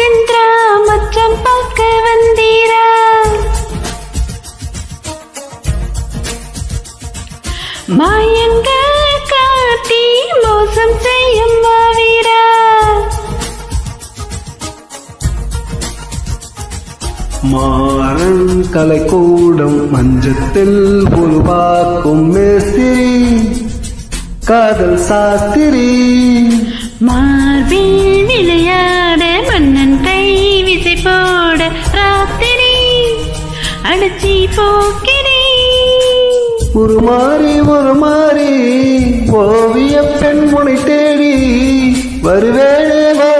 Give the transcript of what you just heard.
ராஜேந்திரா மச்சம் பார்க்க வந்தீரா? மாயங்கள் காட்டி மோசம் செய்யும் மாவீரா? மாறன் கலைக்கூடம் மஞ்சத்தில் உருவாக்கும் மேஸ்திரி காதல் சாஸ்திரி. மார்பில் விளையாட மன்னன் கை விசை போட ராத்திரி அடிச்சி போக்கிறே. ஒரு மாறி ஓவிய பெண் முனை தேடி வருவேனே வா